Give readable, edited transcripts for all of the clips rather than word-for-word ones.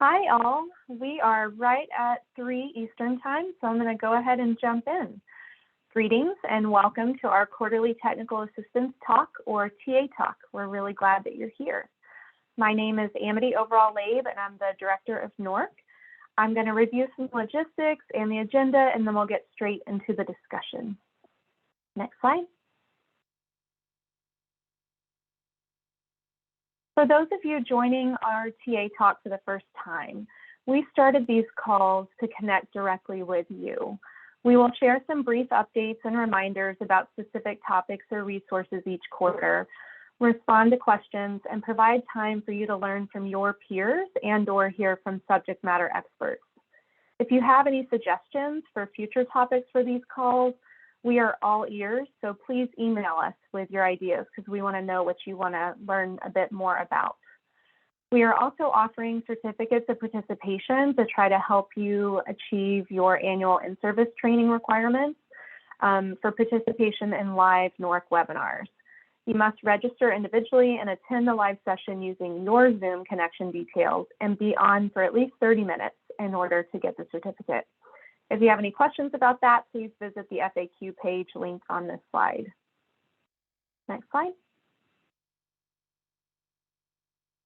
Hi all, we are right at 3 Eastern Time, so I'm going to go ahead and jump in. Greetings and welcome to our quarterly Technical Assistance Talk, or TA Talk. We're really glad that you're here. My name is Amity Overall-Labe and I'm the Director of NORC. I'm going to review some logistics and the agenda, and then we'll get straight into the discussion. Next slide. For those of you joining our TA Talk for the first time, we started these calls to connect directly with you. We will share some brief updates and reminders about specific topics or resources each quarter, respond to questions, and provide time for you to learn from your peers and/or hear from subject matter experts. If you have any suggestions for future topics for these calls, we are all ears, so please email us with your ideas because we want to know what you want to learn a bit more about. We are also offering certificates of participation to try to help you achieve your annual in-service training requirements for participation in live NORC webinars. You must register individually and attend the live session using your Zoom connection details and be on for at least 30 minutes in order to get the certificate. If you have any questions about that, please visit the FAQ page linked on this slide. Next slide.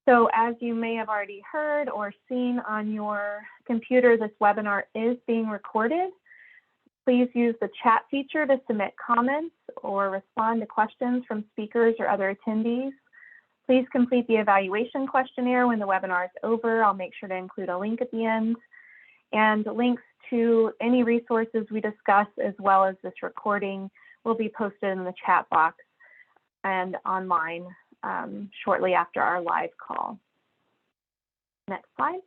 So as you may have already heard or seen on your computer, this webinar is being recorded. Please use the chat feature to submit comments or respond to questions from speakers or other attendees. Please complete the evaluation questionnaire when the webinar is over. I'll make sure to include a link at the end. And links to any resources we discuss, as well as this recording, will be posted in the chat box and online shortly after our live call. Next slide.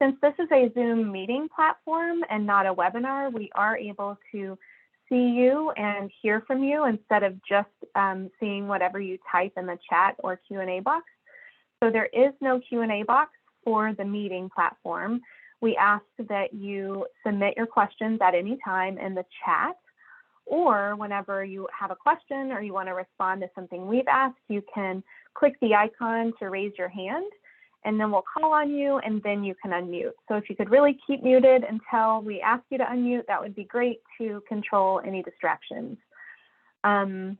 Since this is a Zoom meeting platform and not a webinar, we are able to see you and hear from you instead of just seeing whatever you type in the chat or Q&A box. So there is no Q&A box for the meeting platform. We ask that you submit your questions at any time in the chat, or whenever you have a question or you want to respond to something we've asked, you can click the icon to raise your hand, and then we'll call on you, and then you can unmute. So if you could really keep muted until we ask you to unmute, that would be great to control any distractions. And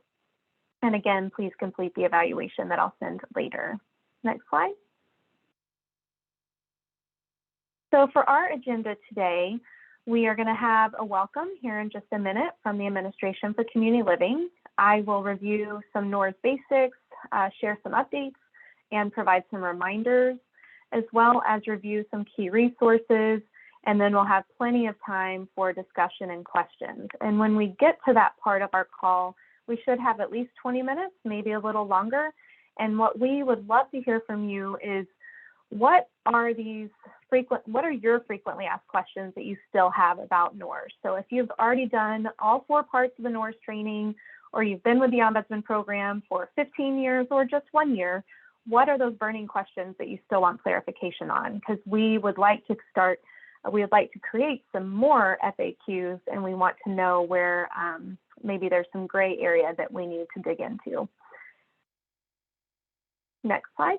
again, please complete the evaluation that I'll send later. Next slide. So for our agenda today, we are going to have a welcome here in just a minute from the Administration for Community Living. I will review some NORS basics, share some updates, and provide some reminders, as well as review some key resources, and then we'll have plenty of time for discussion and questions. And when we get to that part of our call, we should have at least 20 minutes, maybe a little longer. And what we would love to hear from you is, what are your frequently asked questions that you still have about NORS? So if you've already done all 4 parts of the NORS training, or you've been with the Ombudsman program for 15 years or just 1 year, what are those burning questions that you still want clarification on? Because we would like to create some more FAQs, and we want to know where maybe there's some gray area that we need to dig into. Next slide.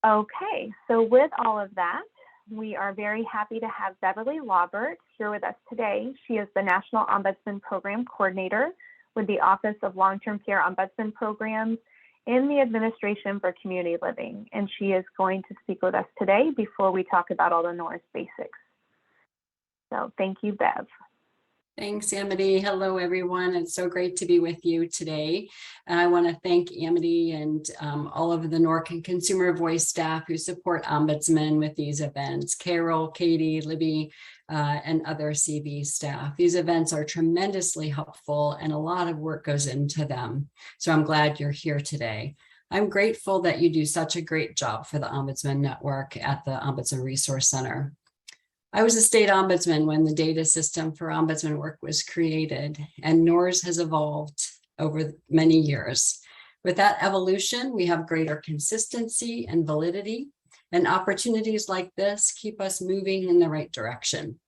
Okay, so with all of that, we are very happy to have Beverly Laubert here with us today. She is the National Ombudsman Program Coordinator with the Office of Long-Term Care Ombudsman Programs in the Administration for Community Living, and she is going to speak with us today before we talk about all the NORS basics. So thank you, Bev. Thanks, Amity. Hello, everyone. It's so great to be with you today. I want to thank Amity and all of the NORC and Consumer Voice staff who support Ombudsman with these events, Carol, Katie, Libby, and other CV staff. These events are tremendously helpful and a lot of work goes into them. So I'm glad you're here today. I'm grateful that you do such a great job for the Ombudsman Network at the Ombudsman Resource Center. I was a state ombudsman when the data system for ombudsman work was created, and NORS has evolved over many years. With that evolution, we have greater consistency and validity, and opportunities like this keep us moving in the right direction.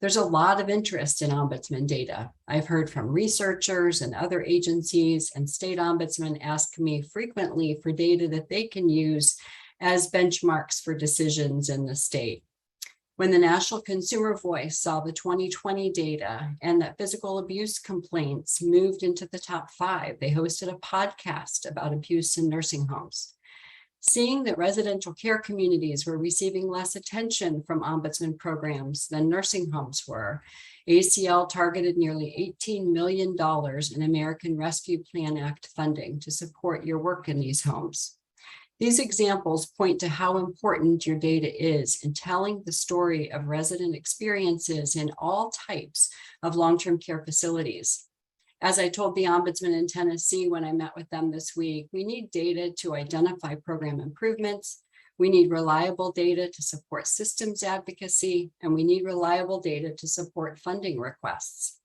There's a lot of interest in ombudsman data. I've heard from researchers and other agencies, and state ombudsmen ask me frequently for data that they can use as benchmarks for decisions in the state. When the National Consumer Voice saw the 2020 data and that physical abuse complaints moved into the top 5, they hosted a podcast about abuse in nursing homes. Seeing that residential care communities were receiving less attention from ombudsman programs than nursing homes were, ACL targeted nearly $18 million in American Rescue Plan Act funding to support your work in these homes. These examples point to how important your data is in telling the story of resident experiences in all types of long-term care facilities. As I told the ombudsman in Tennessee when I met with them this week, we need data to identify program improvements. We need reliable data to support systems advocacy, and we need reliable data to support funding requests.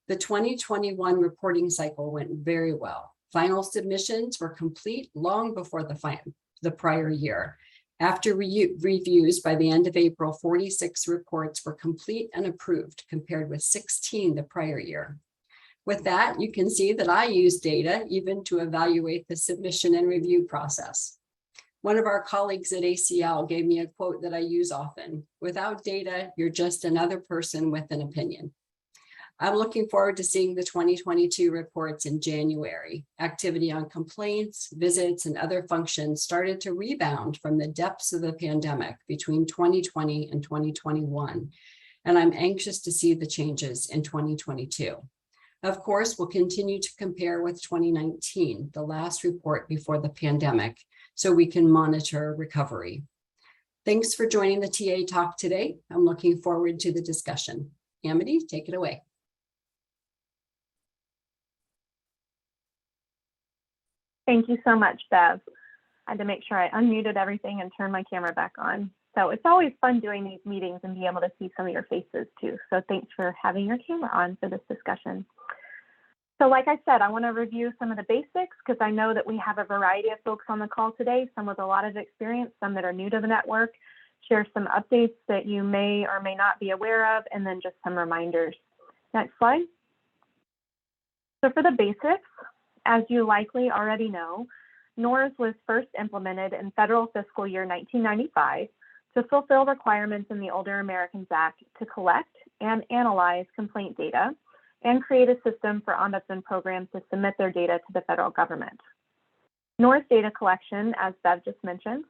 The 2021 reporting cycle went very well. Final submissions were complete long before the prior year. After reviews by the end of April, 46 reports were complete and approved, compared with 16 the prior year. With that, you can see that I use data even to evaluate the submission and review process. One of our colleagues at ACL gave me a quote that I use often: "Without data, you're just another person with an opinion." I'm looking forward to seeing the 2022 reports in January. Activity on complaints, visits, and other functions started to rebound from the depths of the pandemic between 2020 and 2021, and I'm anxious to see the changes in 2022. Of course, we'll continue to compare with 2019, the last report before the pandemic, so we can monitor recovery. Thanks for joining the TA Talk today. I'm looking forward to the discussion. Amity, take it away. Thank you so much, Bev. I had to make sure I unmuted everything and turned my camera back on. So it's always fun doing these meetings and be able to see some of your faces too. So thanks for having your camera on for this discussion. So like I said, I want to review some of the basics because I know that we have a variety of folks on the call today, some with a lot of experience, some that are new to the network, share some updates that you may or may not be aware of, and then just some reminders. Next slide. So for the basics, as you likely already know, NORS was first implemented in federal fiscal year 1995 to fulfill requirements in the Older Americans Act to collect and analyze complaint data and create a system for ombudsman programs to submit their data to the federal government. NORS data collection, as Bev just mentioned,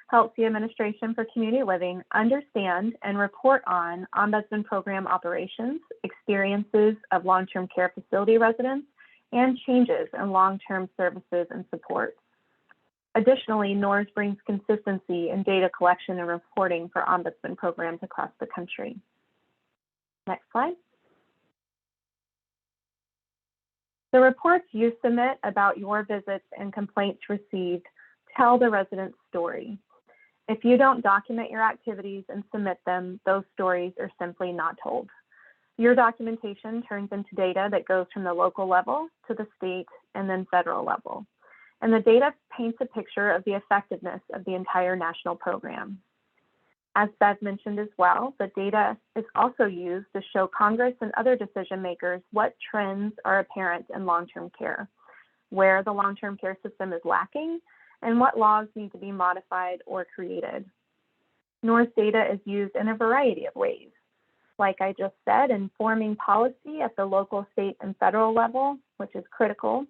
helps the Administration for Community Living understand and report on ombudsman program operations, experiences of long-term care facility residents, and changes in long-term services and supports. Additionally, NORS brings consistency in data collection and reporting for ombudsman programs across the country. Next slide. The reports you submit about your visits and complaints received tell the resident's story. If you don't document your activities and submit them, those stories are simply not told. Your documentation turns into data that goes from the local level to the state and then federal level. And the data paints a picture of the effectiveness of the entire national program. As Bev mentioned as well, the data is also used to show Congress and other decision makers what trends are apparent in long-term care, where the long-term care system is lacking, and what laws need to be modified or created. NORS data is used in a variety of ways. Like I just said, informing policy at the local, state, and federal level, which is critical.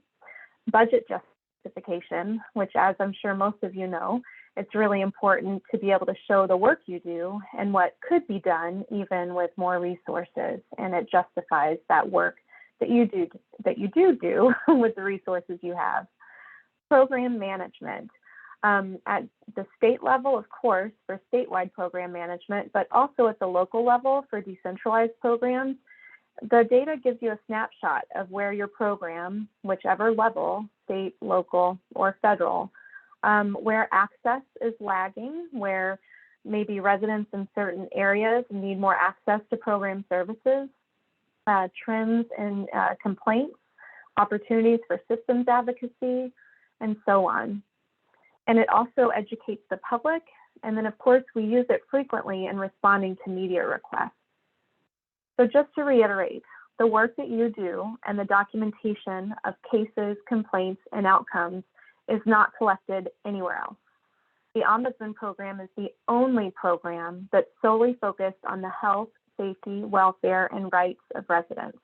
Budget justification, which, as I'm sure most of you know, it's really important to be able to show the work you do and what could be done even with more resources, and it justifies that work that you do with the resources you have. Program management. At the state level, of course, for statewide program management, but also at the local level for decentralized programs, the data gives you a snapshot of where your program, whichever level, state, local, or federal, where access is lagging, where maybe residents in certain areas need more access to program services, trends in complaints, opportunities for systems advocacy, and so on. And it also educates the public. And then, of course, we use it frequently in responding to media requests. So just to reiterate, the work that you do and the documentation of cases, complaints, and outcomes is not collected anywhere else. The Ombudsman program is the only program that's solely focused on the health, safety, welfare, and rights of residents.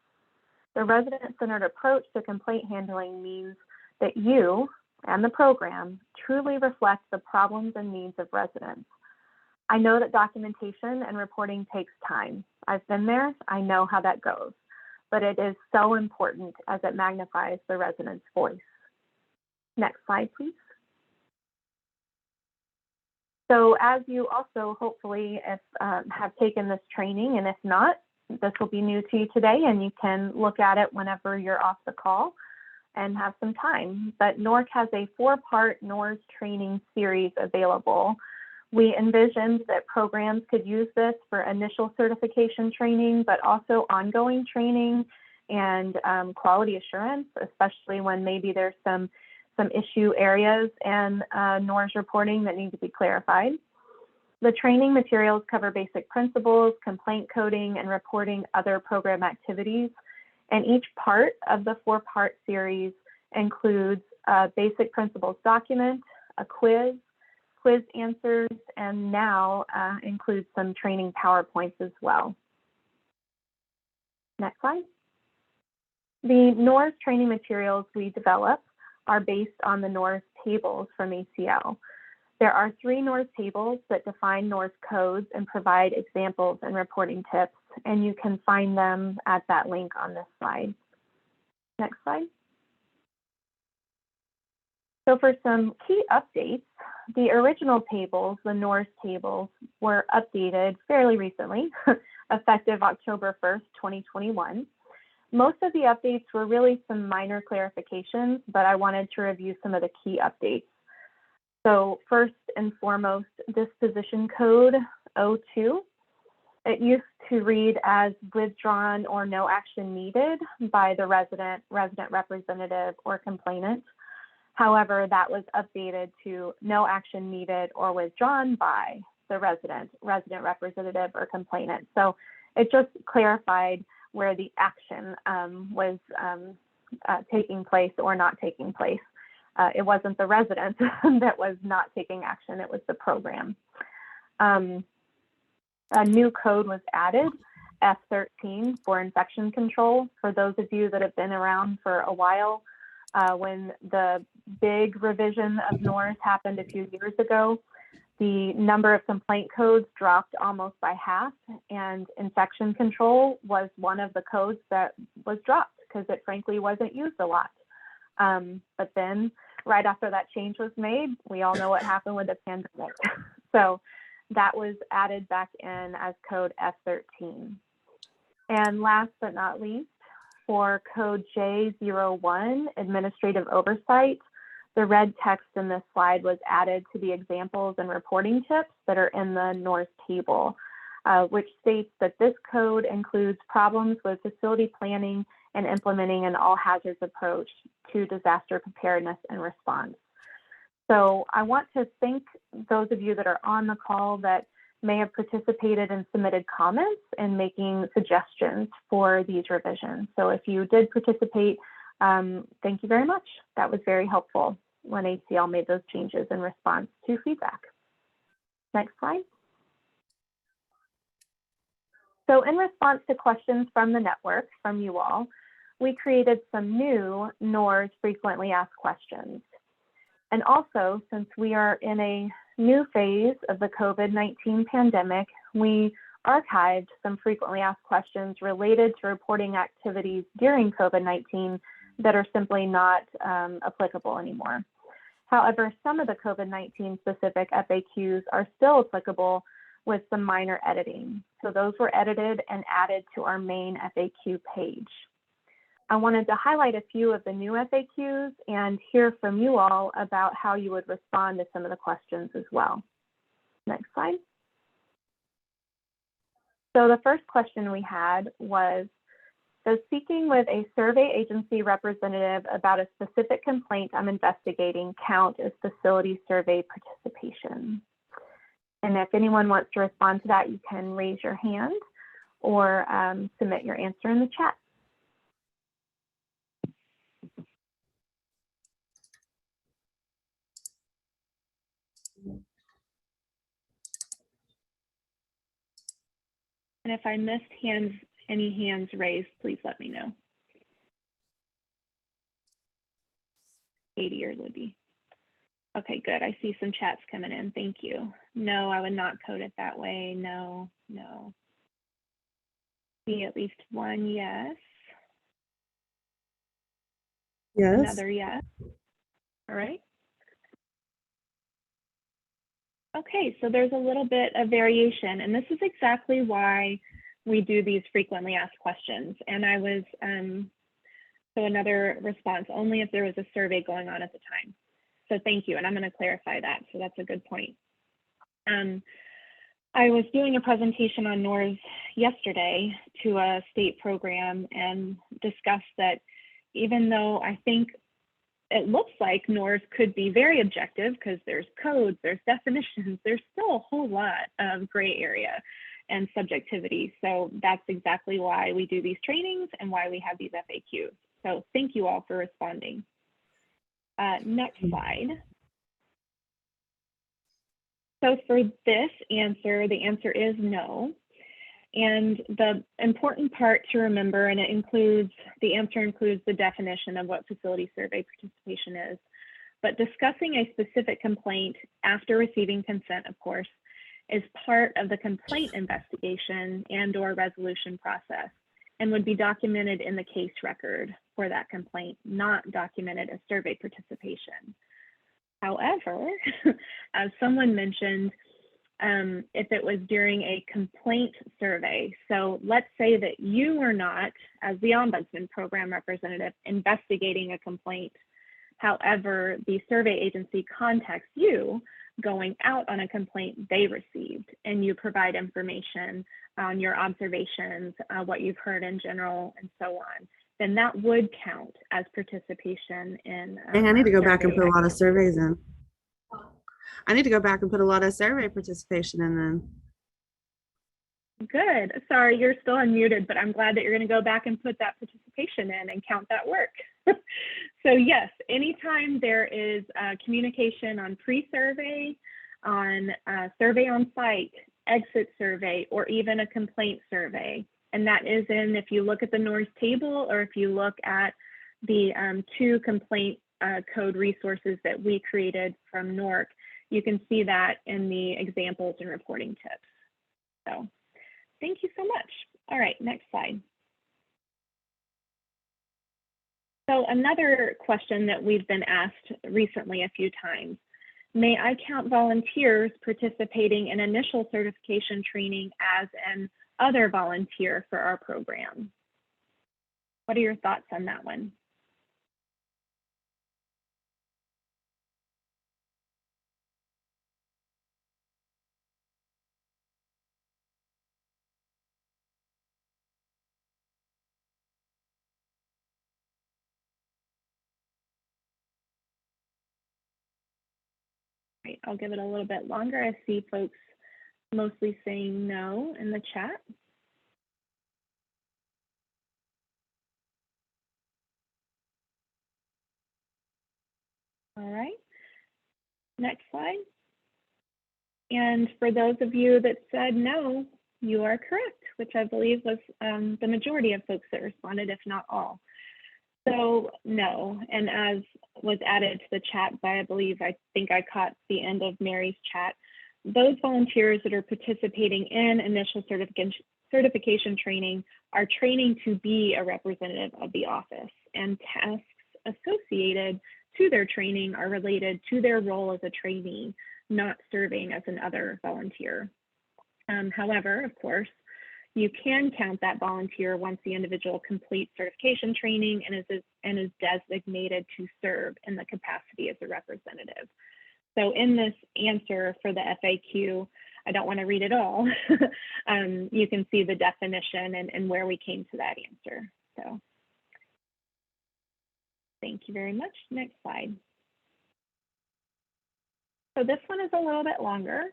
The resident-centered approach to complaint handling means that you and the program truly reflect the problems and needs of residents. I know that documentation and reporting takes time. I've been there, I know how that goes, but it is so important as it magnifies the resident's voice. Next slide, please. So as you also hopefully have taken this training, and if not, this will be new to you today and you can look at it whenever you're off the call and have some time. But NORC has a 4-part NORS training series available. We envisioned that programs could use this for initial certification training, but also ongoing training and quality assurance, especially when maybe there's some issue areas and NORS reporting that need to be clarified. The training materials cover basic principles, complaint coding, and reporting other program activities. And each part of the 4-part series includes a basic principles document, a quiz answers, and now includes some training PowerPoints as well. Next slide. The NORS training materials we develop are based on the NORS tables from ACL. There are 3 NORS tables that define NORS codes and provide examples and reporting tips, and you can find them at that link on this slide. Next slide. So for some key updates, the original tables, the NORS tables, were updated fairly recently, effective October 1st, 2021. Most of the updates were really some minor clarifications, but I wanted to review some of the key updates. So first and foremost, disposition code 02. It used to read as withdrawn or no action needed by the resident representative, or complainant. However, that was updated to no action needed or withdrawn by the resident representative, or complainant. So it just clarified where the action was taking place or not taking place. It wasn't the resident that was not taking action, it was the program. A new code was added, F13, for infection control. For those of you that have been around for a while, when the big revision of NORS happened a few years ago, the number of complaint codes dropped almost by half, and infection control was one of the codes that was dropped because it frankly wasn't used a lot. But then right after that change was made, we all know what happened with the pandemic. So that was added back in as code F13. And last but not least, for code J01, administrative oversight, the red text in this slide was added to the examples and reporting tips that are in the NORS table, which states that this code includes problems with facility planning and implementing an all hazards approach to disaster preparedness and response. So I want to thank those of you that are on the call that may have participated and submitted comments and making suggestions for these revisions. So if you did participate, thank you very much. That was very helpful when ACL made those changes in response to feedback. Next slide. So in response to questions from the network, from you all, we created some new NORS frequently asked questions. And also, since we are in a new phase of the COVID-19 pandemic, we archived some frequently asked questions related to reporting activities during COVID-19 that are simply not applicable anymore. However, some of the COVID-19 specific FAQs are still applicable with some minor editing. So those were edited and added to our main FAQ page. I wanted to highlight a few of the new FAQs and hear from you all about how you would respond to some of the questions as well. Next slide. So the first question we had was, does speaking with a survey agency representative about a specific complaint I'm investigating count as facility survey participation? And if anyone wants to respond to that, you can raise your hand or submit your answer in the chat. And if I missed any hands raised, please let me know. Katie or Libby. Okay, good. I see some chats coming in. Thank you. No, I would not code it that way. No, no. See at least one yes. Yes. Another yes. All right. Okay, so there's a little bit of variation, and this is exactly why we do these frequently asked questions. And I was, so another response, only if there was a survey going on at the time. So thank you, and I'm going to clarify that, so that's a good point. I was doing a presentation on NORS yesterday to a state program and discussed that even though I think it looks like NORS could be very objective because there's codes, there's definitions, there's still a whole lot of gray area and subjectivity. So that's exactly why we do these trainings and why we have these FAQs. So thank you all for responding. Next slide. So for this answer, the answer is no. And the important part to remember, and the answer includes the definition of what facility survey participation is, but discussing a specific complaint after receiving consent, of course, is part of the complaint investigation and/or resolution process and would be documented in the case record for that complaint, not documented as survey participation. However, as someone mentioned, if it was during a complaint survey, so let's say that you were not, as the Ombudsman program representative, investigating a complaint. However, the survey agency contacts you going out on a complaint they received, and you provide information on your observations, what you've heard in general, and so on, then that would count as participation in. I need to go back and put a lot of surveys in. I need to go back and put a lot of survey participation in then. Good. Sorry, you're still unmuted, but I'm glad that you're going to go back and put that participation in and count that work. So yes, anytime there is communication on pre-survey, on survey on site, exit survey, or even a complaint survey, and that is in, if you look at the NORS table, or if you look at the 2 complaint code resources that we created from NORC, you can see that in the examples and reporting tips. So thank you so much. All right, next slide. So another question that we've been asked recently a few times, may I count volunteers participating in initial certification training as an other volunteer for our program? What are your thoughts on that one? Right, I'll give it a little bit longer. I see folks mostly saying no in the chat. All right, next slide. And for those of you that said no, you are correct, which I believe was the majority of folks that responded, if not all. So no, and as was added to the chat by, I think I caught the end of Mary's chat, those volunteers that are participating in initial certification training are training to be a representative of the office, and tasks associated to their training are related to their role as a trainee, not serving as an other volunteer. However, of course, you can count that volunteer once the individual completes certification training and is designated to serve in the capacity as a representative. So in this answer for the FAQ, I don't want to read it all. You can see the definition and where we came to that answer. So thank you very much. Next slide. So this one is a little bit longer.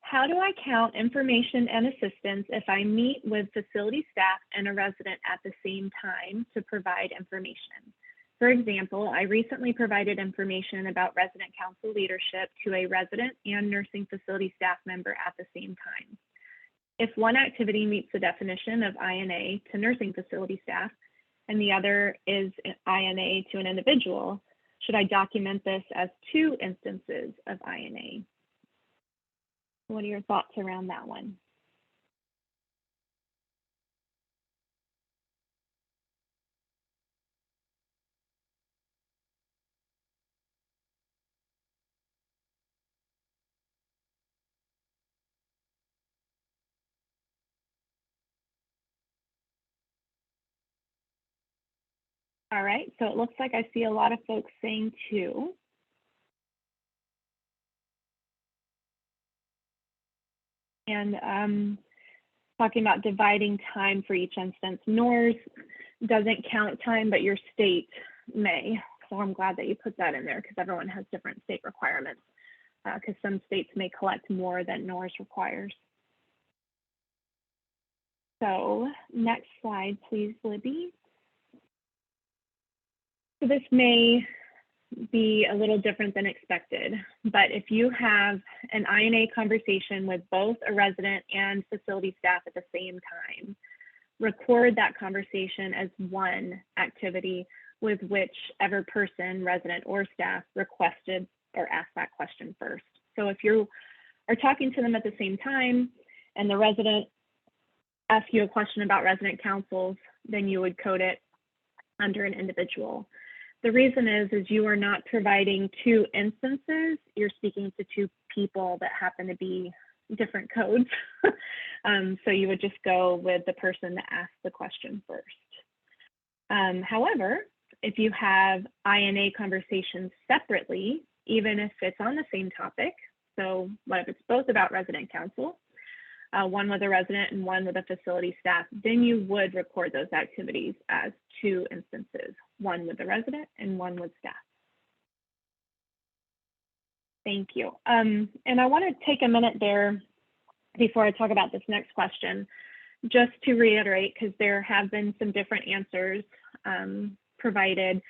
How do I count information and assistance if I meet with facility staff and a resident at the same time to provide information? For example, I recently provided information about resident council leadership to a resident and nursing facility staff member at the same time. If one activity meets the definition of INA to nursing facility staff and the other is INA to an individual, should I document this as 2 instances of INA? What are your thoughts around that one? All right, so it looks like I see a lot of folks saying 2. And talking about dividing time for each instance. NORS doesn't count time, but your state may. So I'm glad that you put that in there because everyone has different state requirements because some states may collect more than NORS requires. So next slide, please, Libby. So this may be a little different than expected, but if you have an INA conversation with both a resident and facility staff at the same time, record that conversation as one activity with whichever person, resident or staff, requested or asked that question first. So if you are talking to them at the same time and the resident asks you a question about resident councils, then you would code it under an individual. The reason is you are not providing 2 instances. You're speaking to 2 people that happen to be different codes. So you would just go with the person that asked the question first. However, if you have INA conversations separately, even if it's on the same topic, so what if it's both about resident council, one with a resident and one with a facility staff, then you would record those activities as 2 instances, one with the resident and one with staff. Thank you. And I want to take a minute there before I talk about this next question, just to reiterate, because there have been some different answers provided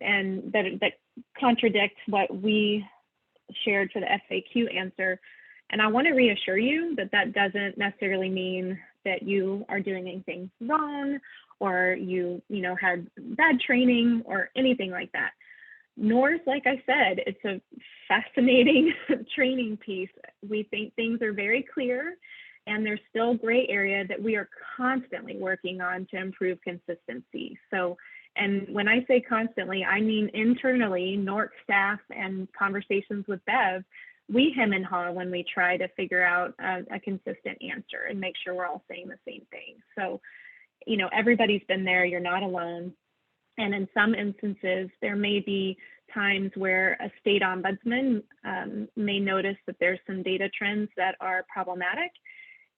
and that contradict what we shared for the FAQ answer. And I want to reassure you that that doesn't necessarily mean that you are doing anything wrong or you had bad training or anything like that. NORS, like I said, it's a fascinating training piece. We think things are very clear and there's still gray area that we are constantly working on to improve consistency. So, and when I say constantly, I mean internally, NORC staff and conversations with Bev, we hem and haw when we try to figure out a consistent answer and make sure we're all saying the same thing. So, everybody's been there, you're not alone. And in some instances, there may be times where a state ombudsman may notice that there's some data trends that are problematic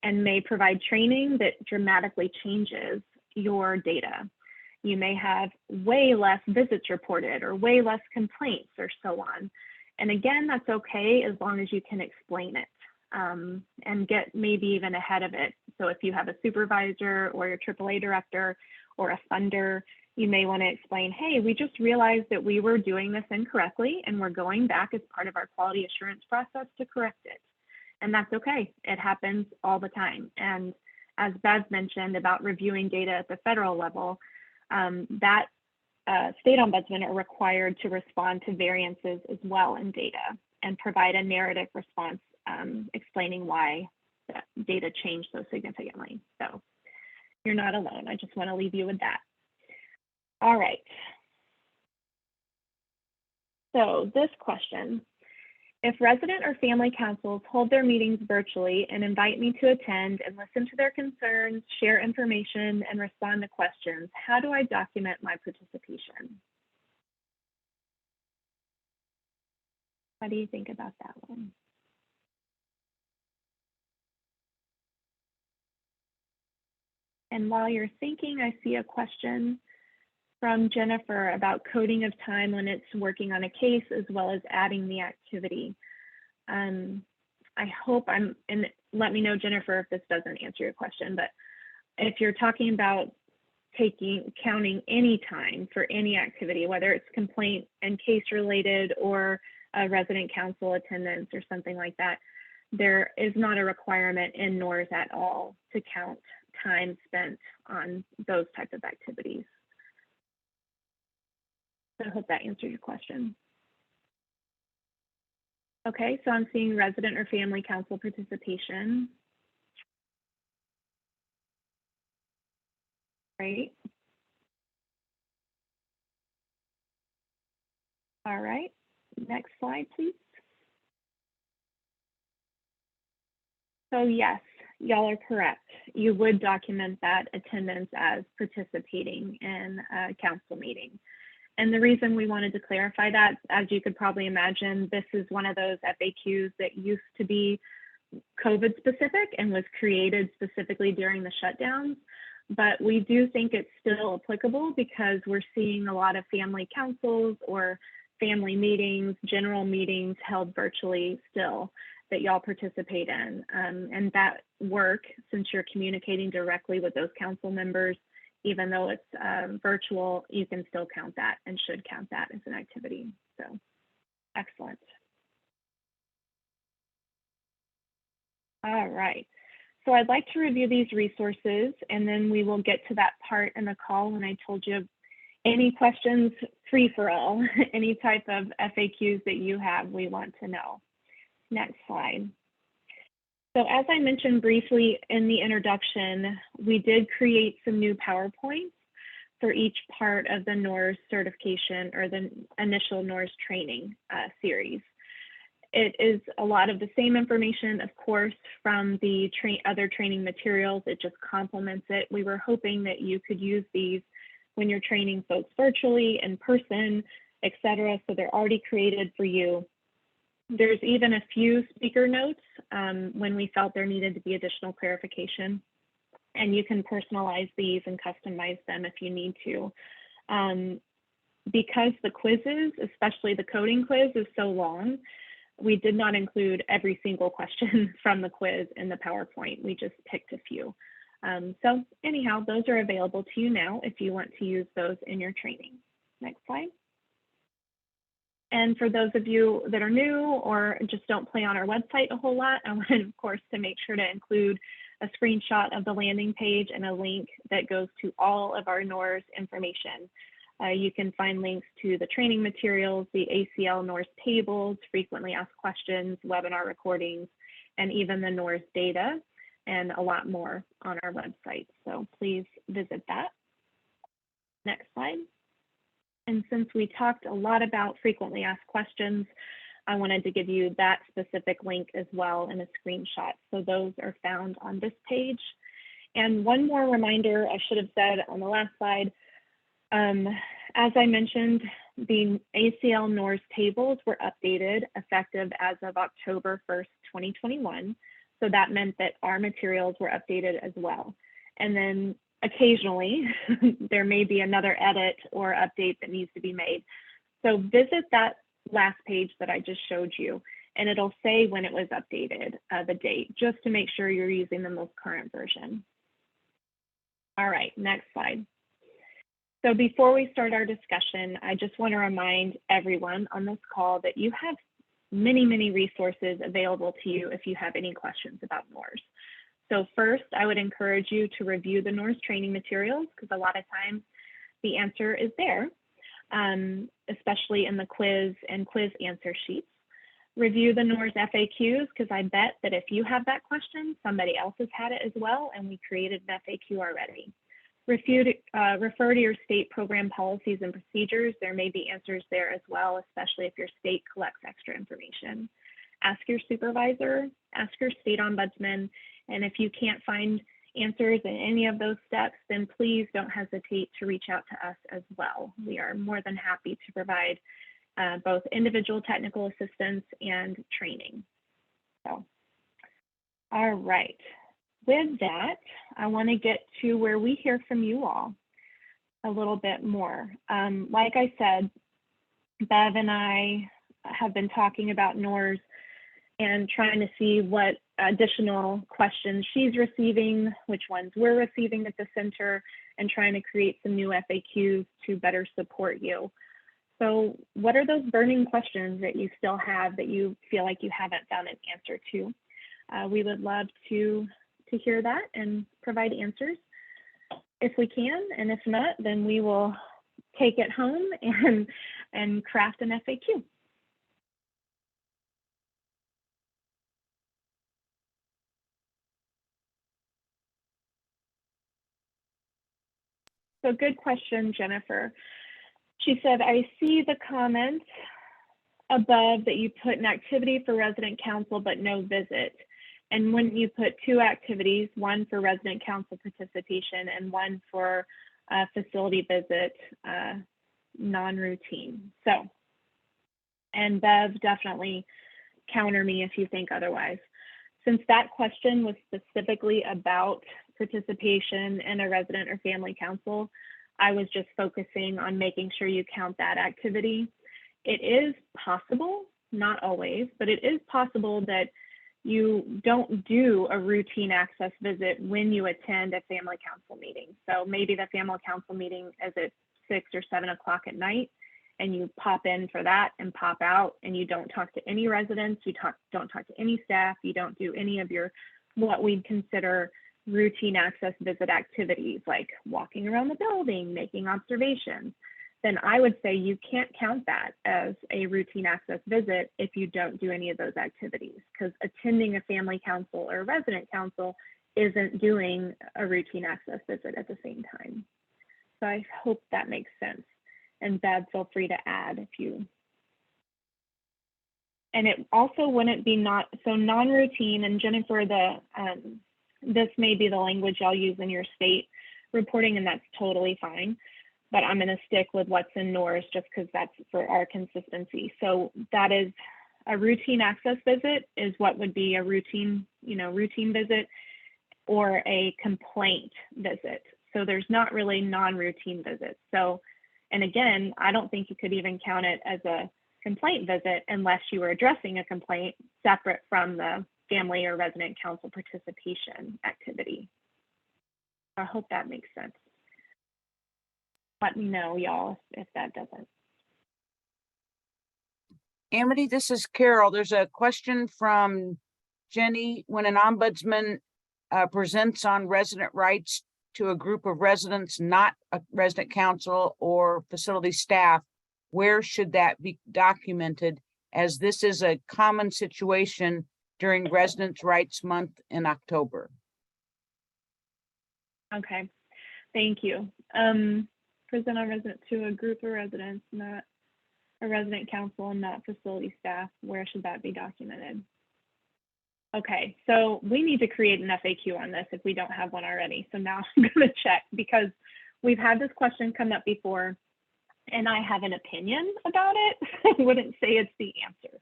and may provide training that dramatically changes your data. You may have way less visits reported or way less complaints or so on. And again, that's okay as long as you can explain it and get maybe even ahead of it. So if you have a supervisor or your AAA director or a funder, you may want to explain, hey, we just realized that we were doing this incorrectly and we're going back as part of our quality assurance process to correct it. And that's okay. It happens all the time. And as Bev mentioned about reviewing data at the federal level, that state ombudsmen are required to respond to variances as well in data and provide a narrative response explaining why that data changed so significantly. So you're not alone. I just want to leave you with that. All right. So this question, if resident or family councils hold their meetings virtually and invite me to attend and listen to their concerns, share information, and respond to questions, how do I document my participation? What do you think about that one? And while you're thinking, I see a question from Jennifer about coding of time when it's working on a case as well as adding the activity. I hope and let me know, Jennifer, if this doesn't answer your question, but if you're talking about counting any time for any activity, whether it's complaint and case related or a resident council attendance or something like that, there is not a requirement in NORS at all to count time spent on those types of activities. So I hope that answered your question. Okay, so I'm seeing resident or family council participation. Great. All right, next slide, please. So yes, y'all are correct. You would document that attendance as participating in a council meeting. And the reason we wanted to clarify that, as you could probably imagine, this is one of those FAQs that used to be COVID specific and was created specifically during the shutdowns. But we do think it's still applicable because we're seeing a lot of family councils or family meetings, general meetings held virtually still that y'all participate in. And that work, since you're communicating directly with those council members, even though it's virtual, you can still count that and should count that as an activity. So excellent. All right. So I'd like to review these resources, and then we will get to that part in the call when I told you any questions, free for all, any type of FAQs that you have, we want to know. Next slide. So as I mentioned briefly in the introduction, we did create some new PowerPoints for each part of the NORS certification or the initial NORS training series. It is a lot of the same information, of course, from the other training materials. It just complements it. We were hoping that you could use these when you're training folks virtually, in person, etc. So they're already created for you. There's even a few speaker notes when we felt there needed to be additional clarification, and you can personalize these and customize them if you need to. Because the quizzes, especially the coding quiz, is so long, we did not include every single question from the quiz in the PowerPoint. We just picked a few. So anyhow, those are available to you now if you want to use those in your training. Next slide. And for those of you that are new or just don't play on our website a whole lot, I wanted, of course, to make sure to include a screenshot of the landing page and a link that goes to all of our NORS information. You can find links to the training materials, the ACL NORS tables, frequently asked questions, webinar recordings, and even the NORS data, and a lot more on our website. So please visit that. Next slide. And since we talked a lot about frequently asked questions, I wanted to give you that specific link as well in a screenshot. So those are found on this page. And one more reminder I should have said on the last slide, as I mentioned, the ACL NORS tables were updated effective as of October 1st, 2021. So that meant that our materials were updated as well. And then occasionally, there may be another edit or update that needs to be made. So visit that last page that I just showed you, and it'll say when it was updated, the date, just to make sure you're using the most current version. All right, next slide. So before we start our discussion, I just want to remind everyone on this call that you have many, many resources available to you if you have any questions about NORS. So first, I would encourage you to review the NORS training materials, because a lot of times the answer is there, especially in the quiz and quiz answer sheets. Review the NORS FAQs, because I bet that if you have that question, somebody else has had it as well, and we created an FAQ already. Refer to your state program policies and procedures. There may be answers there as well, especially if your state collects extra information. Ask your supervisor, ask your state ombudsman, and if you can't find answers in any of those steps, then please don't hesitate to reach out to us as well. We are more than happy to provide both individual technical assistance and training. So, all right. With that, I want to get to where we hear from you all a little bit more. Like I said, Bev and I have been talking about NORS and trying to see what additional questions she's receiving, which ones we're receiving at the center, and trying to create some new FAQs to better support you. So what are those burning questions that you still have that you feel like you haven't found an answer to? We would love to hear that and provide answers if we can, and if not, then we will take it home and craft an FAQ. So good question, Jennifer. She said, I see the comments above that you put an activity for resident council, but no visit. And when you put 2 activities, one for resident council participation and one for facility visit, non-routine. So, and Bev, definitely counter me if you think otherwise. Since that question was specifically about participation in a resident or family council, I was just focusing on making sure you count that activity. It is possible, not always, but it is possible that you don't do a routine access visit when you attend a family council meeting. So maybe the family council meeting is at 6 or 7 o'clock at night, and you pop in for that and pop out, and you don't talk to any residents, you don't talk to any staff, you don't do any of your what we'd consider routine access visit activities like walking around the building, making observations, then I would say you can't count that as a routine access visit if you don't do any of those activities, because attending a family council or a resident council isn't doing a routine access visit at the same time. So I hope that makes sense. And Bev, feel free to add if you. And it also wouldn't be non-routine, and Jennifer, this may be the language I'll use in your state reporting, and that's totally fine. But I'm going to stick with what's in NORS just because that's for our consistency. So that is a routine access visit is what would be a routine visit or a complaint visit. So there's not really non-routine visits. So, and again, I don't think you could even count it as a complaint visit unless you were addressing a complaint separate from the family or resident council participation activity. I hope that makes sense. Let me know, y'all, if that doesn't. Amity, this is Carol. There's a question from Jenny. When an ombudsman presents on resident rights to a group of residents, not a resident council or facility staff, where should that be documented, as this is a common situation during Residents' Rights Month in October? Okay, thank you. Present on resident to a group of residents, not a resident council and not facility staff. Where should that be documented? Okay, so we need to create an FAQ on this if we don't have one already. So now I'm going to check, because we've had this question come up before and I have an opinion about it. I wouldn't say it's the answer.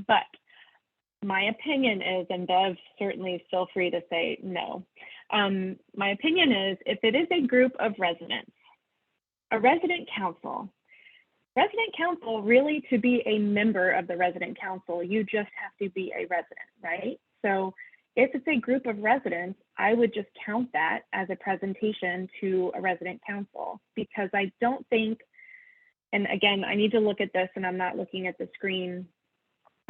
But my opinion is, and Bev, certainly feel free to say no. My opinion is, if it is a group of residents, a resident council really, to be a member of the resident council, you just have to be a resident, right? So if it's a group of residents, I would just count that as a presentation to a resident council, because I don't think, and again, I need to look at this and I'm not looking at the screen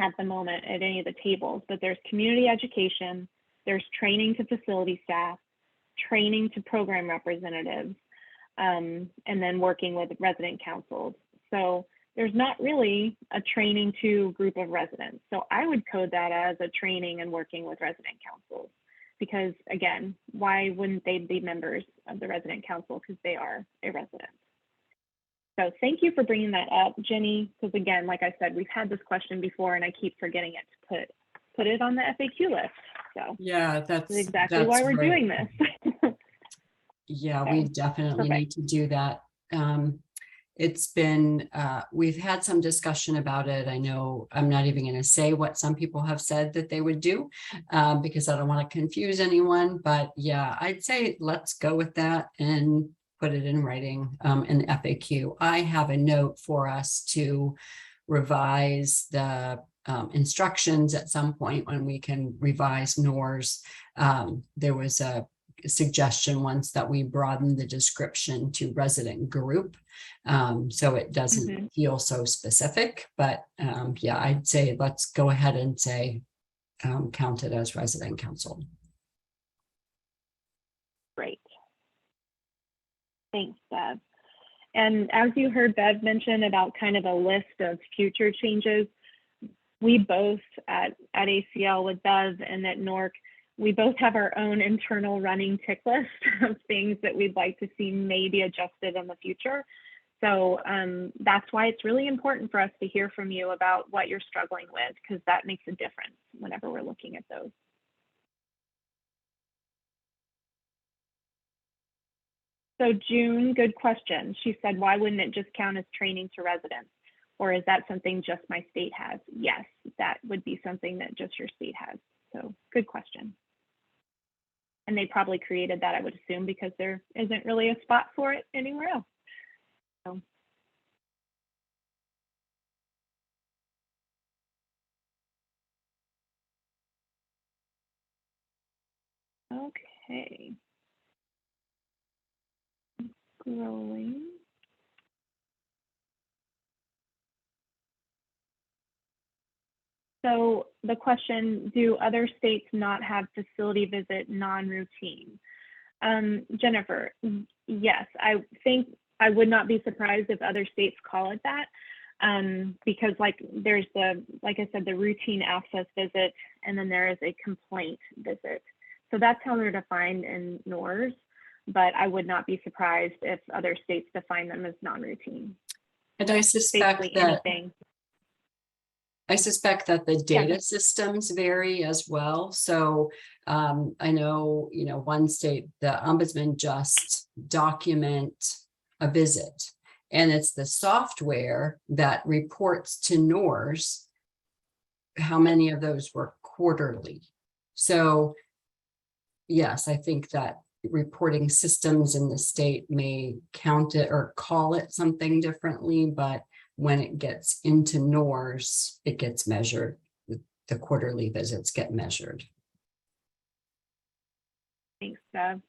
at the moment at any of the tables, but there's community education, there's training to facility staff, training to program representatives, and then working with resident councils. So there's not really a training to group of residents. So I would code that as a training and working with resident councils, because again, why wouldn't they be members of the resident council? Because they are a resident. So thank you for bringing that up, Jenny, because again, like I said, we've had this question before and I keep forgetting it to put it on the FAQ list. So yeah, that's exactly why we're doing this. Yeah, Okay. we definitely need to do that. It's been, we've had some discussion about it. I know I'm not even going to say what some people have said that they would do, because I don't want to confuse anyone. But yeah, I'd say let's go with that and put it in writing in the FAQ. I have a note for us to revise the instructions at some point when we can revise NORS. There was a suggestion once that we broaden the description to resident group, so it doesn't feel so specific. But yeah, I'd say let's go ahead and say count it as resident council. Great. Thanks, Bev. And as you heard Bev mention about kind of a list of future changes, we both at ACL with Bev and at NORC, we both have our own internal running tick list of things that we'd like to see maybe adjusted in the future. So that's why it's really important for us to hear from you about what you're struggling with, because that makes a difference whenever we're looking at those. So June, good question. She said, why wouldn't it just count as training to residents? Or is that something just my state has? Yes, that would be something that just your state has. So good question. And they probably created that, I would assume, because there isn't really a spot for it anywhere else. So. Okay. Scrolling. So the question, do other states not have facility visit non-routine? Jennifer, yes, I think I would not be surprised if other states call it that, because there's like I said, the routine access visit, and then there is a complaint visit. So that's how they're defined in NORS, but I would not be surprised if other states define them as non-routine. And I suspect that the data systems vary as well. So I know, one state, the ombudsman just document a visit, and it's the software that reports to NORS how many of those were quarterly. So yes, I think that reporting systems in the state may count it or call it something differently, but when it gets into NORS, it gets measured. The quarterly visits get measured. Thanks, Bev.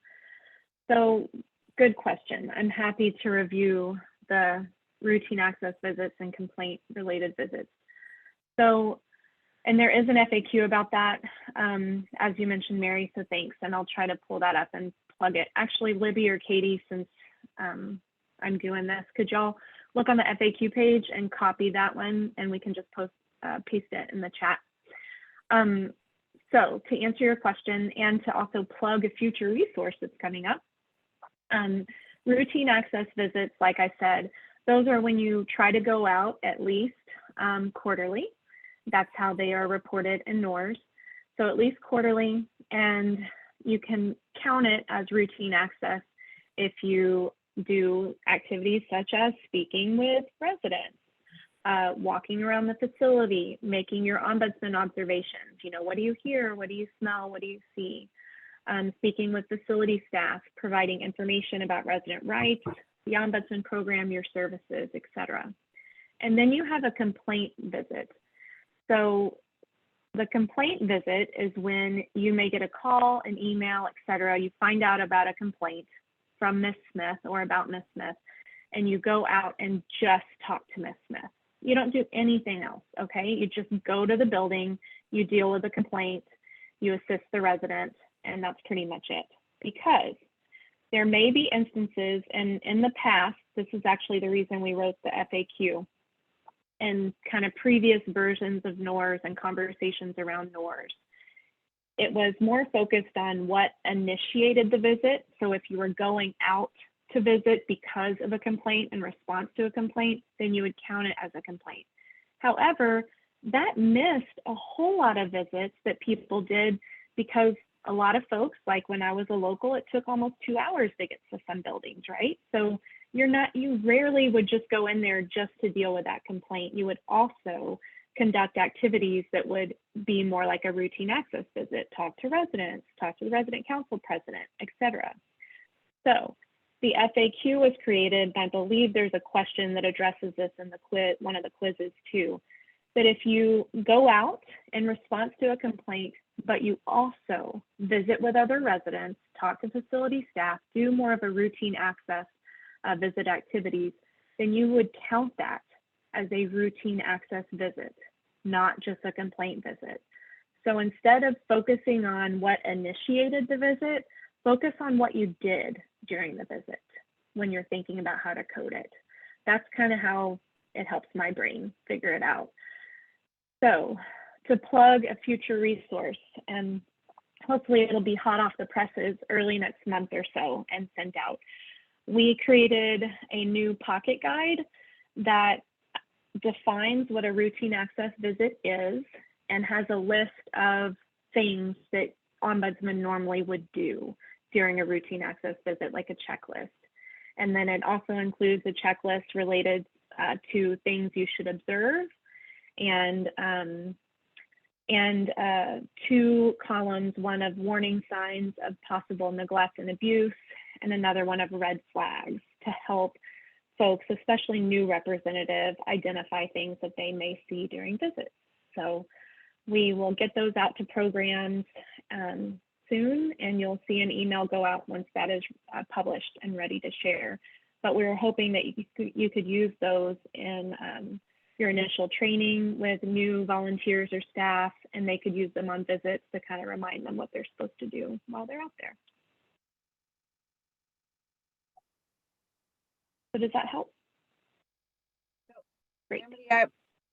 So good question. I'm happy to review the routine access visits and complaint related visits. So, and there is an FAQ about that, as you mentioned, Mary, so thanks. And I'll try to pull that up and plug it. Actually, Libby or Katie, since I'm doing this, could y'all look on the FAQ page and copy that one, and we can just paste it in the chat. So to answer your question and to also plug a future resource that's coming up, routine access visits, like I said, those are when you try to go out at least quarterly. That's how they are reported in NORS. So at least quarterly, and you can count it as routine access if you do activities such as speaking with residents, walking around the facility, making your ombudsman observations. What do you hear? What do you smell? What do you see? Speaking with facility staff, providing information about resident rights, the ombudsman program, your services, etc. And then you have a complaint visit. So the complaint visit is when you may get a call, an email, etc. You find out about a complaint from Ms. Smith or about Ms. Smith, and you go out and just talk to Ms. Smith. You don't do anything else, okay? You just go to the building, you deal with the complaint, you assist the resident, and that's pretty much it. Because there may be instances, and in the past, this is actually the reason we wrote the FAQ, and kind of previous versions of NORS and conversations around NORS. It was more focused on what initiated the visit. So if you were going out to visit because of a complaint in response to a complaint, then you would count it as a complaint. However, that missed a whole lot of visits that people did because a lot of folks, like when I was a local, it took almost 2 hours to get to some buildings, right? So you rarely would just go in there just to deal with that complaint. You would also conduct activities that would be more like a routine access visit, talk to residents, talk to the resident council president, etc. So the FAQ was created, and I believe there's a question that addresses this in the quiz, one of the quizzes too. that if you go out in response to a complaint, but you also visit with other residents, talk to facility staff, do more of a routine access visit activities, then you would count that as a routine access visit, not just a complaint visit. So instead of focusing on what initiated the visit, focus on what you did during the visit when you're thinking about how to code it. That's kind of how it helps my brain figure it out. So to plug a future resource, and hopefully it'll be hot off the presses early next month or so and sent out, we created a new pocket guide that defines what a routine access visit is and has a list of things that ombudsman normally would do during a routine access visit, like a checklist. And then it also includes a checklist related to things you should observe, and 2 columns, one of warning signs of possible neglect and abuse, and another one of red flags, to help folks, especially new representatives, identify things that they may see during visits. So we will get those out to programs soon, and you'll see an email go out once that is published and ready to share. But we were hoping that you could use those in your initial training with new volunteers or staff, and they could use them on visits to kind of remind them what they're supposed to do while they're out there. So does that help? Great. I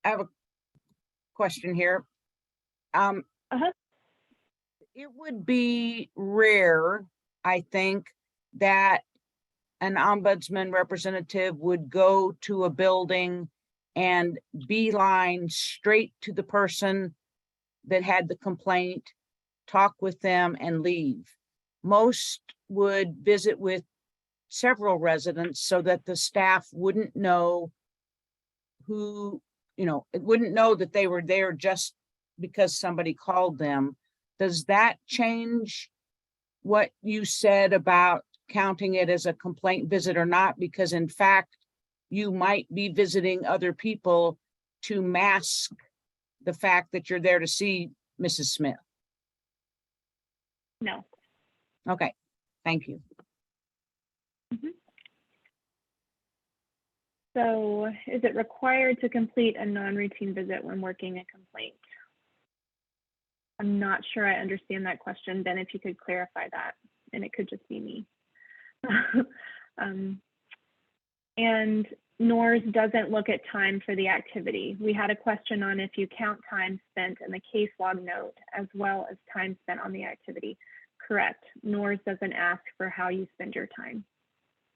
have a question here. It would be rare, I think, that an ombudsman representative would go to a building and beeline straight to the person that had the complaint, talk with them, and leave. Most would visit with several residents so that the staff wouldn't know who, it wouldn't know that they were there just because somebody called them. Does that change what you said about counting it as a complaint visit or not? Because in fact, you might be visiting other people to mask the fact that you're there to see Mrs. Smith. No. Okay, thank you. So is it required to complete a non-routine visit when working a complaint? I'm not sure I understand that question. Ben, if you could clarify that, and it could just be me. And NORS doesn't look at time for the activity. We had a question on if you count time spent in the case log note as well as time spent on the activity. Correct. NORS doesn't ask for how you spend your time.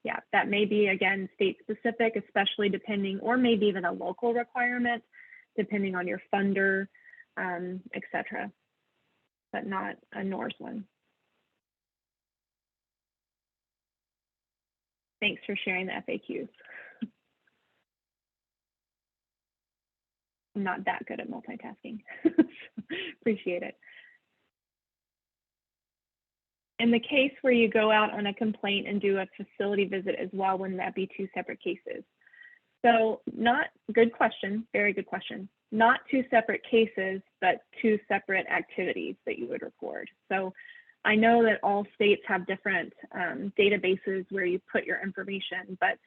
Yeah, that may be, again, state specific, especially depending, or maybe even a local requirement, depending on your funder, et cetera, but not a NORS one. Thanks for sharing the FAQs. I'm not that good at multitasking. Appreciate it. In the case where you go out on a complaint and do a facility visit as well, wouldn't that be 2 separate cases? So good question, very good question. Not 2 separate cases, but 2 separate activities that you would record. So I know that all states have different databases where you put your information, but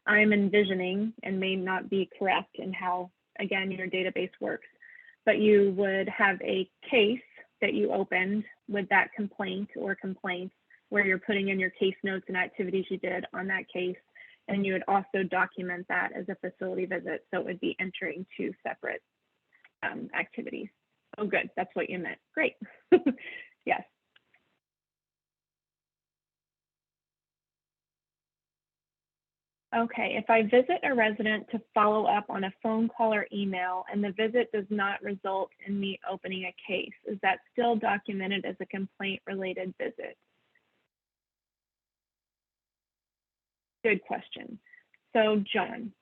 I'm envisioning, and may not be correct in how, again, your database works, but you would have a case that you opened with that complaint or complaints where you're putting in your case notes and activities you did on that case. And you would also document that as a facility visit. So it would be entering 2 separate activities. Oh, good. That's what you meant. Great. Yes. Okay, if I visit a resident to follow up on a phone call or email and the visit does not result in me opening a case, is that still documented as a complaint-related visit? Good question. So, John,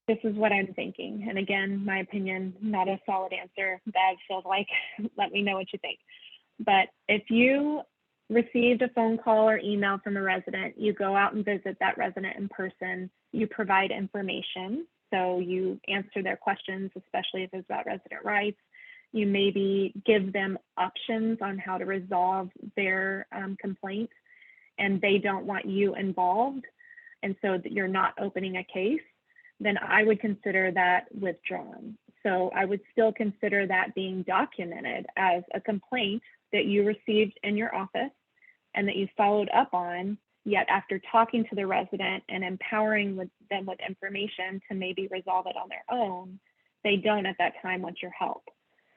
this is what I'm thinking. And again, my opinion, not a solid answer. That feels like, let me know what you think. But if you received a phone call or email from a resident, you go out and visit that resident in person, you provide information, So you answer their questions, especially if it's about resident rights. You maybe give them options on how to resolve their complaint, and they don't want you involved, and so that you're not opening a case, then I would consider that withdrawn. So I would still consider that being documented as a complaint that you received in your office and that you followed up on, yet after talking to the resident and empowering them with information to maybe resolve it on their own, they don't at that time want your help.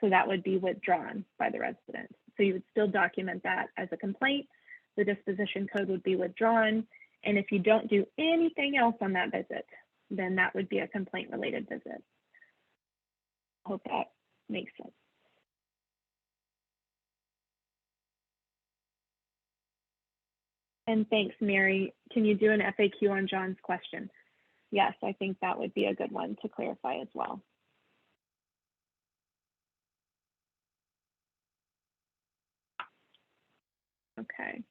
So that would be withdrawn by the resident. So you would still document that as a complaint. The disposition code would be withdrawn. And if you don't do anything else on that visit, then that would be a complaint related visit. Hope that makes sense. And thanks, Mary. Can you do an FAQ on John's question? Yes, I think that would be a good one to clarify as well. Okay.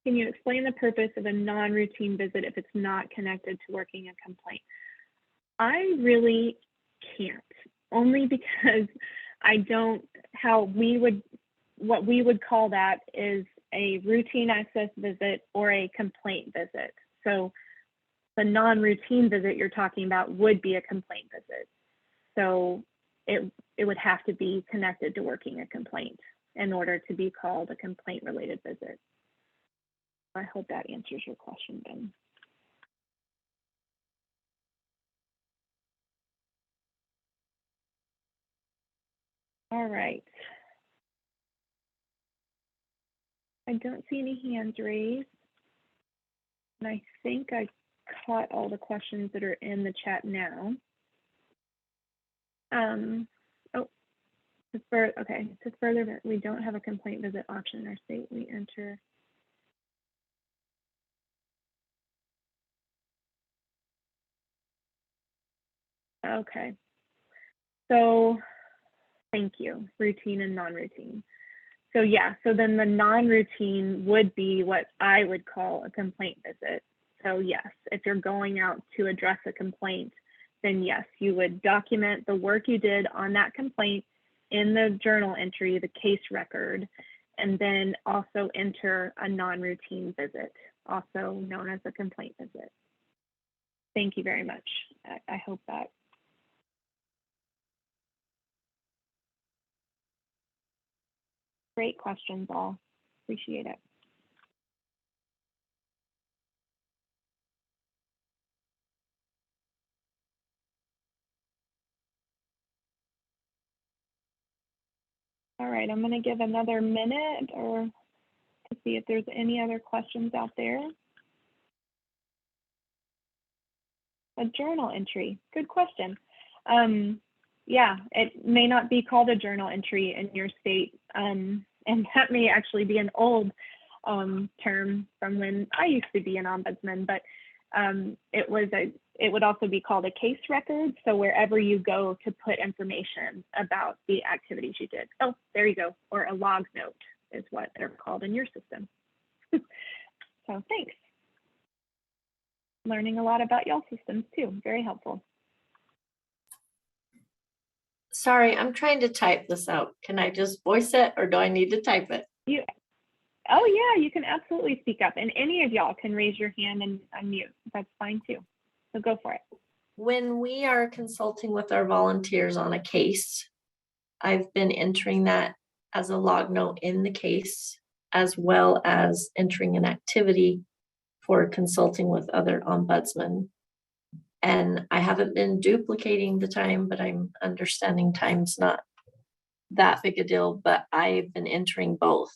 Can you explain the purpose of a non-routine visit if it's not connected to working a complaint? I really can't, only because I don't, what we would call that is a routine access visit or a complaint visit. So the non-routine visit you're talking about would be a complaint visit. So it would have to be connected to working a complaint in order to be called a complaint related visit. I hope that answers your question, Ben. All right. I don't see any hands raised. And I think I caught all the questions that are in the chat now. To further, we don't have a complaint visit option in our state. We enter. Okay. So thank you, routine and non-routine. So yeah, so then the non-routine would be what I would call a complaint visit. So yes, if you're going out to address a complaint, then yes, you would document the work you did on that complaint in the journal entry, the case record, and then also enter a non-routine visit, also known as a complaint visit. Thank you very much. I hope that. Great questions all. Appreciate it. All right, I'm going to give another minute or to see if there's any other questions out there. A journal entry, good question. Yeah, it may not be called a journal entry in your state, and that may actually be an old term from when I used to be an ombudsman, but it would also be called a case record. So wherever you go to put information about the activities you did. Oh, there you go. Or a log note is what they're called in your system. So thanks. Learning a lot about y'all systems too. Very helpful. Sorry, I'm trying to type this out. Can I just voice it or do I need to type it? Oh yeah, you can absolutely speak up, and any of y'all can raise your hand and unmute. That's fine too. So go for it. When we are consulting with our volunteers on a case, I've been entering that as a log note in the case, as well as entering an activity for consulting with other ombudsmen. And I haven't been duplicating the time, but I'm understanding time's not that big a deal, but I've been entering both.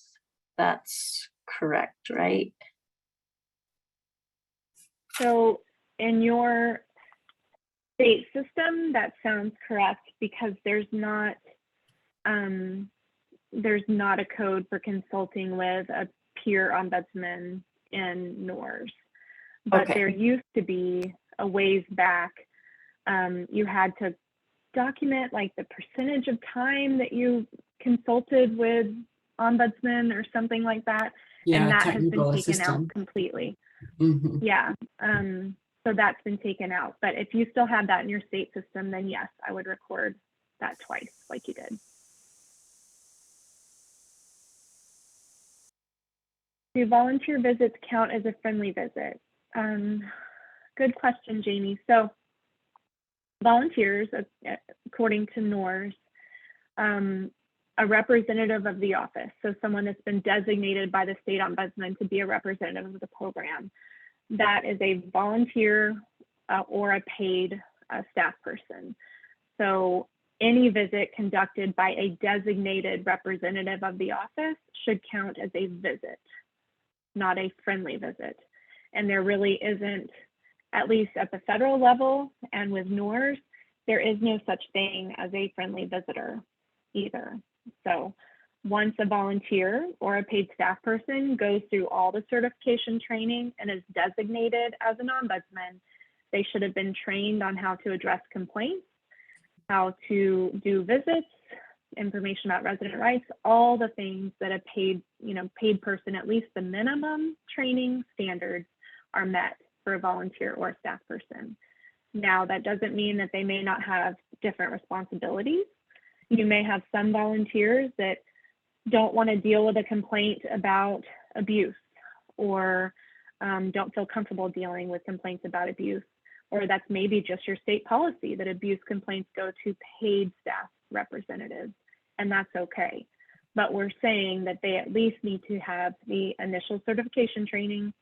That's correct, right? So in your state system, that sounds correct, because there's not a code for consulting with a peer ombudsman in NORS, but okay. There used to be a ways back. You had to document like the percentage of time that you consulted with ombudsman or something like that. Yeah, and that has been technical taken out assistant. completely. Mhm. Yeah. So that's been taken out. But if you still have that in your state system, then yes, I would record that twice like you did. Do volunteer visits count as a friendly visit? Good question, Jamie. So volunteers, according to NORS, a representative of the office, so someone that's been designated by the state ombudsman to be a representative of the program, that is a volunteer or a paid staff person. So any visit conducted by a designated representative of the office should count as a visit, not a friendly visit. And there really isn't, at least at the federal level and with NORS, there is no such thing as a friendly visitor either. So once a volunteer or a paid staff person goes through all the certification training and is designated as an ombudsman, they should have been trained on how to address complaints, how to do visits, information about resident rights, all the things that a paid person, at least the minimum training standards are met for a volunteer or a staff person. Now, that doesn't mean that they may not have different responsibilities. You may have some volunteers that don't want to deal with a complaint about abuse, or don't feel comfortable dealing with complaints about abuse, or that's maybe just your state policy that abuse complaints go to paid staff representatives, and that's okay. But we're saying that they at least need to have the initial certification training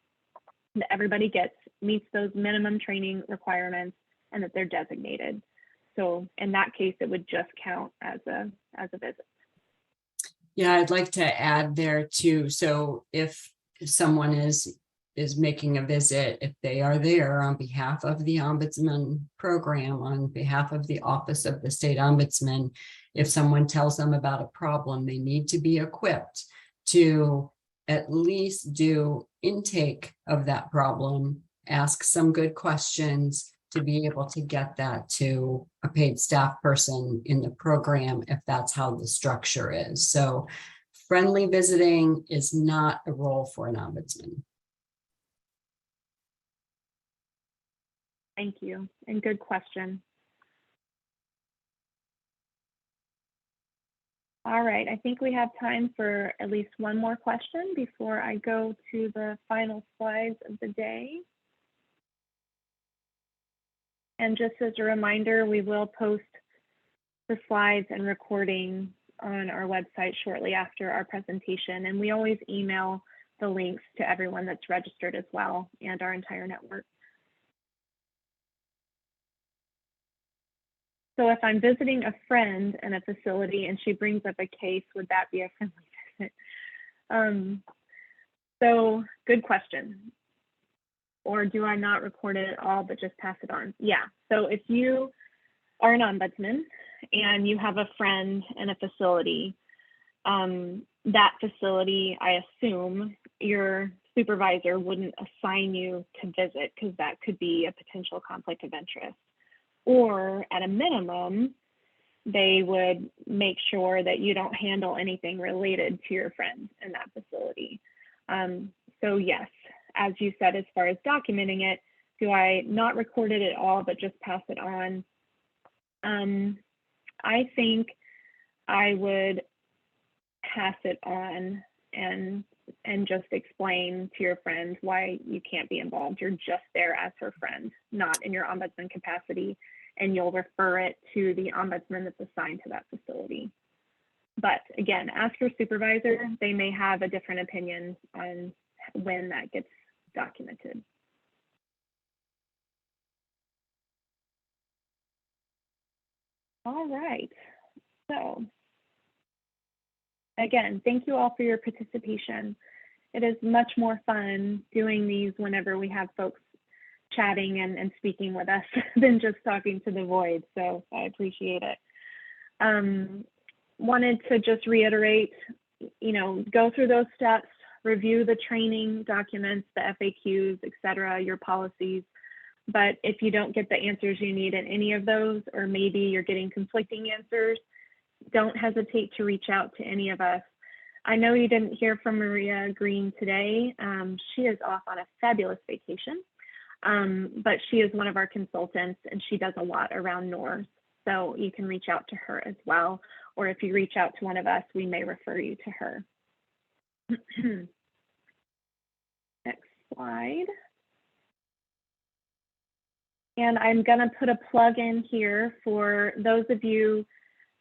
that everybody gets, meets those minimum training requirements, and that they're designated. So in that case, it would just count as a visit. Yeah, I'd like to add there too. So if someone is making a visit, if they are there on behalf of the ombudsman program, on behalf of the office of the state ombudsman, if someone tells them about a problem, they need to be equipped to at least do intake of that problem, ask some good questions, to be able to get that to a paid staff person in the program, if that's how the structure is. So friendly visiting is not a role for an ombudsman. Thank you, and good question. All right, I think we have time for at least one more question before I go to the final slides of the day. And just as a reminder, we will post the slides and recording on our website shortly after our presentation. And we always email the links to everyone that's registered as well, and our entire network. So if I'm visiting a friend in a facility and she brings up a case, would that be a friendly visit? So good question. Or do I not record it at all, but just pass it on? Yeah, so if you are an ombudsman and you have a friend in a facility, that facility, I assume your supervisor wouldn't assign you to visit, because that could be a potential conflict of interest. Or at a minimum, they would make sure that you don't handle anything related to your friend in that facility. So yes, as you said, as far as documenting it, do I not record it at all, but just pass it on? I think I would pass it on and just explain to your friend why you can't be involved. You're just there as her friend, not in your ombudsman capacity, and you'll refer it to the ombudsman that's assigned to that facility. But again, ask your supervisor. They may have a different opinion on when that gets documented. All right, so again, thank you all for your participation. It is much more fun doing these whenever we have folks chatting and speaking with us than just talking to the void, so I appreciate it. Wanted to just reiterate, go through those steps, review the training documents, the FAQs, etc., your policies. But if you don't get the answers you need in any of those, or maybe you're getting conflicting answers, don't hesitate to reach out to any of us. I know you didn't hear from Maria Green today. She is off on a fabulous vacation, but she is one of our consultants and she does a lot around NORS. So you can reach out to her as well. Or if you reach out to one of us, we may refer you to her. Next slide. And I'm going to put a plug in here for those of you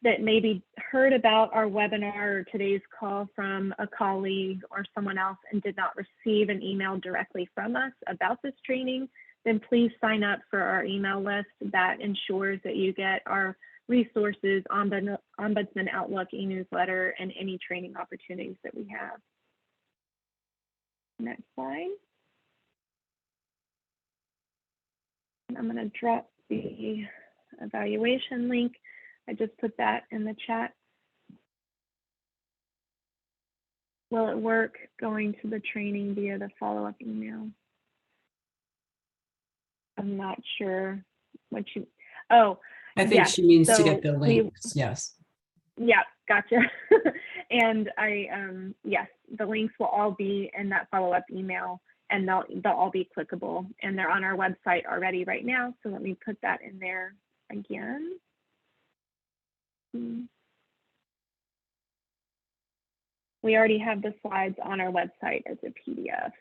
that maybe heard about our webinar or today's call from a colleague or someone else and did not receive an email directly from us about this training, then please sign up for our email list. That ensures that you get our resources, Ombudsman Outlook e-newsletter, and any training opportunities that we have. Next slide. I'm going to drop the evaluation link. I just put that in the chat. Will it work going to the training via the follow-up email? I'm not sure what you, oh. I think yes, she means to so get the links, yes. Yeah, gotcha. And yes, the links will all be in that follow-up email and they'll all be clickable and they're on our website already right now. So let me put that in there again. We already have the slides on our website as a PDF.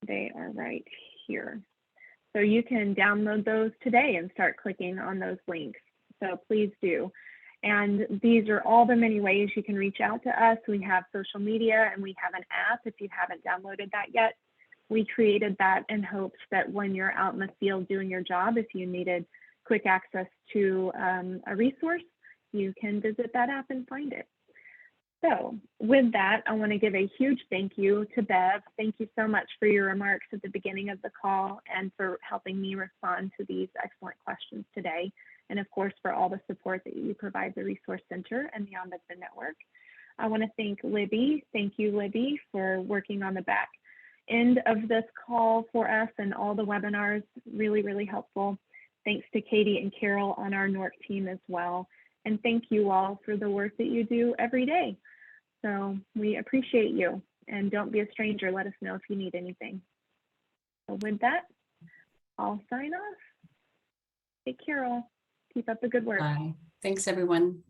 They are right here. So you can download those today and start clicking on those links. So please do. And these are all the many ways you can reach out to us. We have social media and we have an app if you haven't downloaded that yet. We created that in hopes that when you're out in the field doing your job, if you needed quick access to a resource, you can visit that app and find it. So with that, I want to give a huge thank you to Bev. Thank you so much for your remarks at the beginning of the call and for helping me respond to these excellent questions today. And of course, for all the support that you provide the Resource Center and the Ombudsman Network. I want to thank Libby. Thank you, Libby, for working on the back end of this call for us and all the webinars. Really, really helpful. Thanks to Katie and Carol on our NORC team as well. And thank you all for the work that you do every day. So we appreciate you, and don't be a stranger. Let us know if you need anything. So with that, I'll sign off. Hey, Carol, keep up the good work. Bye. Thanks, everyone.